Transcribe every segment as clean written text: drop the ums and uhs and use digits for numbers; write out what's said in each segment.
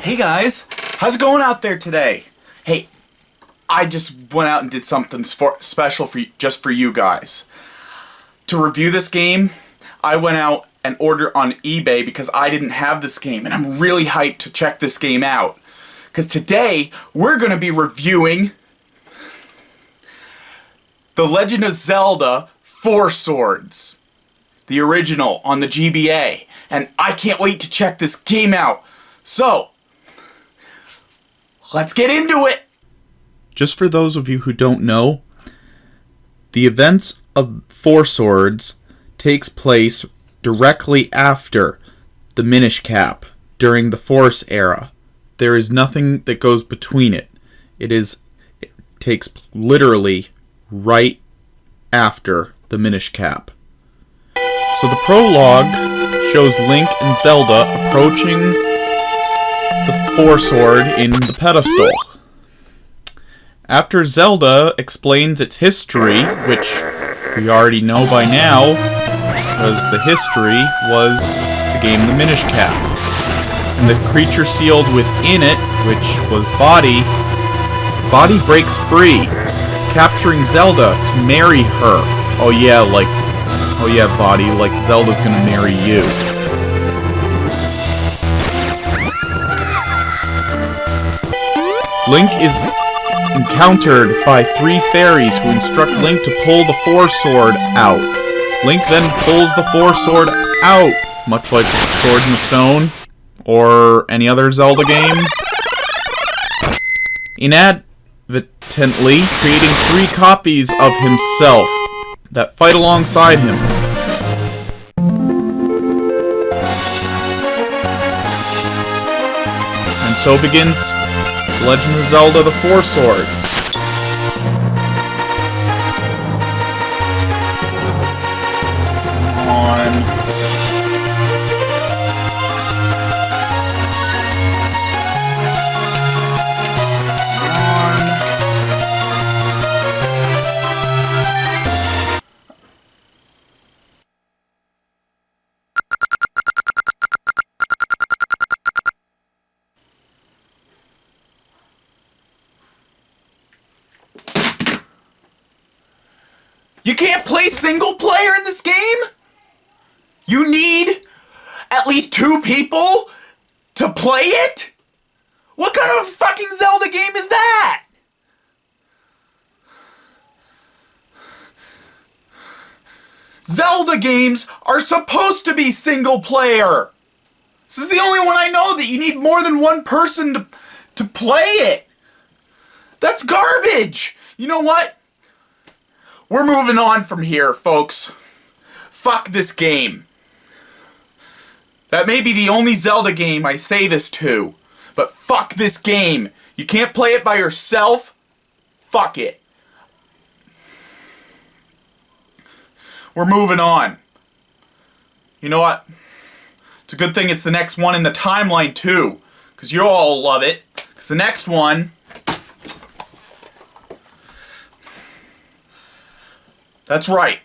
Hey guys, how's it going out there today? Hey, I just went out and did something special just for you guys. To review this game, I went out and ordered on eBay because I didn't have this game, and I'm really hyped to check this game out. Because today, we're going to be reviewing The Legend of Zelda 4 Swords, the original on the GBA, and I can't wait to check this game out. So, let's get into it! Just for those of you who don't know, the events of 4 Swords takes place directly after the Minish Cap during the Force era. There is nothing that goes between it. It takes literally right after the Minish Cap. So the prologue shows Link and Zelda approaching the 4 Sword in the pedestal. After Zelda explains its history, which we already know by now, because the history was the game The Minish Cap. And the creature sealed within it, which was Vadi breaks free, capturing Zelda to marry her. Oh yeah, Vadi, like Zelda's gonna marry you. Link is encountered by 3 fairies who instruct Link to pull the 4 Sword out. Link then pulls the 4 Sword out, much like Sword in the Stone, or any other Zelda game, inadvertently creating 3 copies of himself that fight alongside him. And so begins Legend of Zelda: The 4 Swords. You can't play single player in this game? You need at least 2 people to play it? What kind of fucking Zelda game is that? Zelda games are supposed to be single player. This is the only one I know that you need more than 1 person to play it. That's garbage. You know what? We're moving on from here, folks. Fuck this game. That may be the only Zelda game I say this to, but fuck this game. You can't play it by yourself? Fuck it. We're moving on. You know what? It's a good thing it's the next one in the timeline too, because you'll all love it. Because the next one... That's right.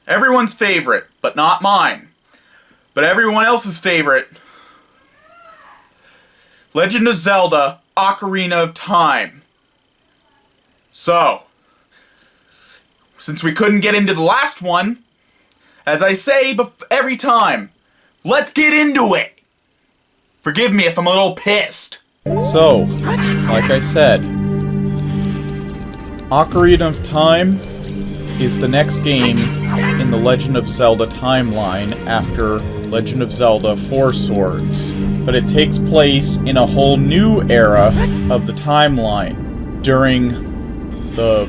Everyone's favorite, but not mine. But everyone else's favorite. Legend of Zelda: Ocarina of Time. So, since we couldn't get into the last one, as I say every time, let's get into it. Forgive me if I'm a little pissed. So, like I said, Ocarina of Time is the next game in the Legend of Zelda timeline after Legend of Zelda 4 Swords. But it takes place in a whole new era of the timeline during the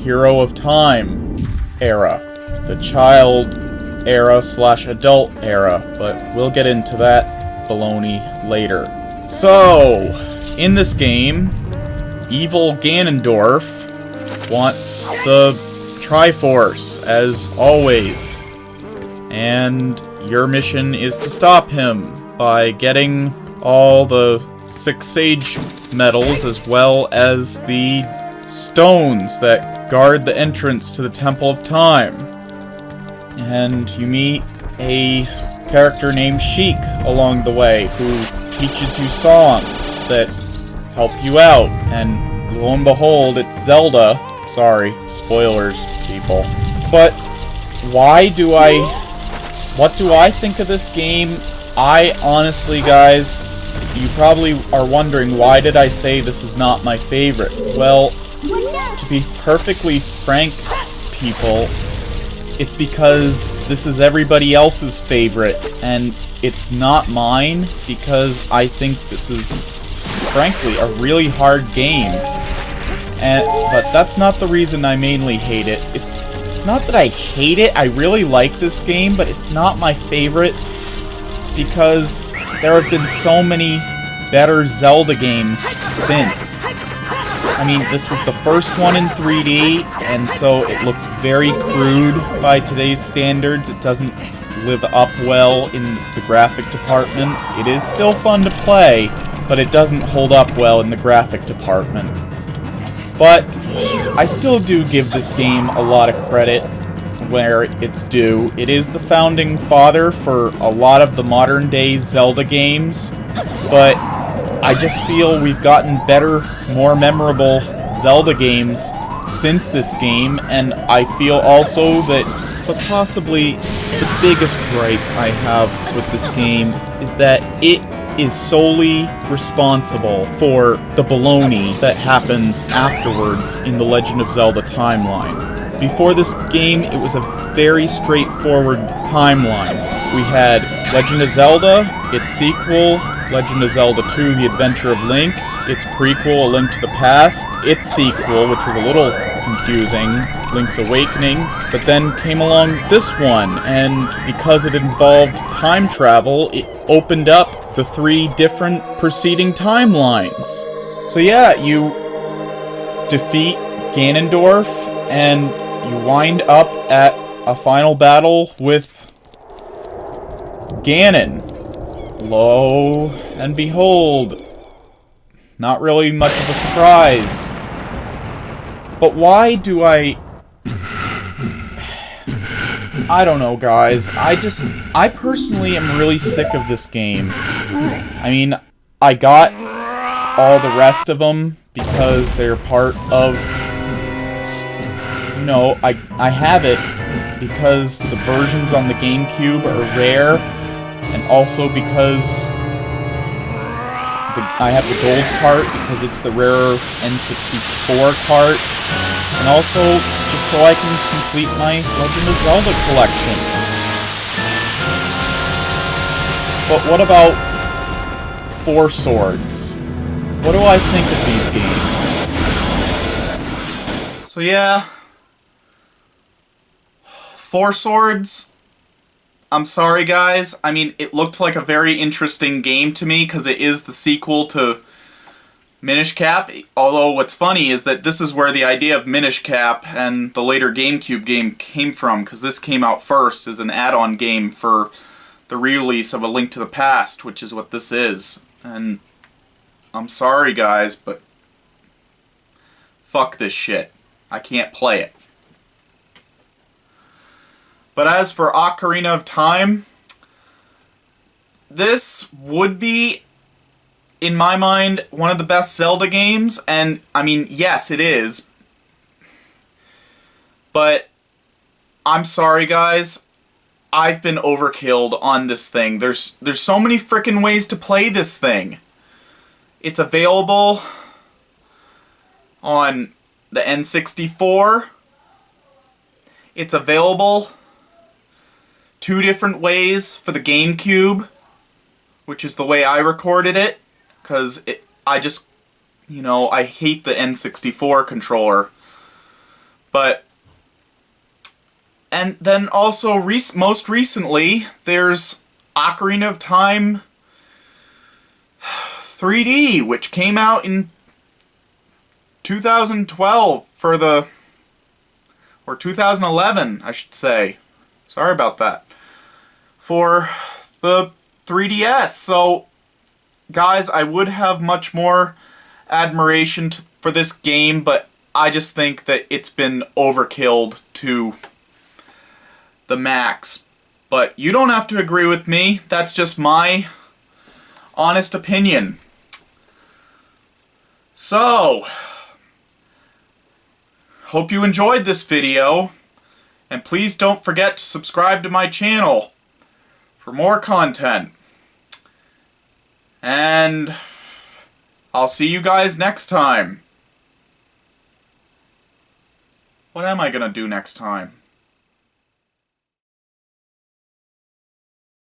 Hero of Time era, the child era / adult era, but we'll get into that baloney later. So, in this game, evil Ganondorf wants the Triforce, as always. And your mission is to stop him by getting all the 6 Sage medals as well as the stones that guard the entrance to the Temple of Time. And you meet a character named Sheik along the way who teaches you songs that help you out, and lo and behold, it's Zelda. Sorry, spoilers, people. But what do I think of this game? I honestly, guys, you probably are wondering, why did I say this is not my favorite? Well, to be perfectly frank, people, it's because this is everybody else's favorite, and it's not mine, because I think this is, frankly, a really hard game. But that's not the reason I mainly hate it. It's not that I hate it, I really like this game, but it's not my favorite, because there have been so many better Zelda games since. I mean, this was the first one in 3D, and so it looks very crude by today's standards. It doesn't live up well in the graphic department. It is still fun to play, but it doesn't hold up well in the graphic department. But I still do give this game a lot of credit where it's due. It is the founding father for a lot of the modern-day Zelda games, but I just feel we've gotten better, more memorable Zelda games since this game, and I feel also that, but possibly the biggest gripe I have with this game is that it is solely responsible for the baloney that happens afterwards in the Legend of Zelda timeline. Before this game, it was a very straightforward timeline. We had Legend of Zelda, its sequel, Legend of Zelda 2, The Adventure of Link, its prequel, A Link to the Past, its sequel, which was a little confusing, Link's Awakening, but then came along this one, and because it involved time travel, it opened up the 3 different preceding timelines. So yeah, you defeat Ganondorf, and you wind up at a final battle with Ganon. Lo and behold, not really much of a surprise. But why do I don't know, guys. I personally am really sick of this game. I mean, I got all the rest of them because they're part of, you know, I have it because the versions on the GameCube are rare, and also because I have the gold cart because it's the rarer N64 cart, and also just so I can complete my Legend of Zelda collection. But what about Four Swords? What do I think of these games? So yeah, Four Swords, I'm sorry guys, I mean, it looked like a very interesting game to me because it is the sequel to Minish Cap, although what's funny is that this is where the idea of Minish Cap and the later GameCube game came from, because this came out first as an add-on game for the re-release of A Link to the Past, which is what this is. And I'm sorry guys, but fuck this shit. I can't play it. But as for Ocarina of Time, this would be, in my mind, one of the best Zelda games, and, I mean, yes, it is. But, I'm sorry, guys. I've been overkilled on this thing. There's so many frickin' ways to play this thing. It's available on the N64. It's available 2 different ways for the GameCube, which is the way I recorded it, because I just, you know, I hate the N64 controller. But, and then also, most recently, there's Ocarina of Time 3D, which came out in 2012 for the, or 2011, I should say. Sorry about that. For the 3DS. So, guys, I would have much more admiration for this game, but I just think that it's been overkilled to the max. But you don't have to agree with me. That's just my honest opinion. So, hope you enjoyed this video, and please don't forget to subscribe to my channel for more content. And I'll see you guys next time. What am I gonna do next time?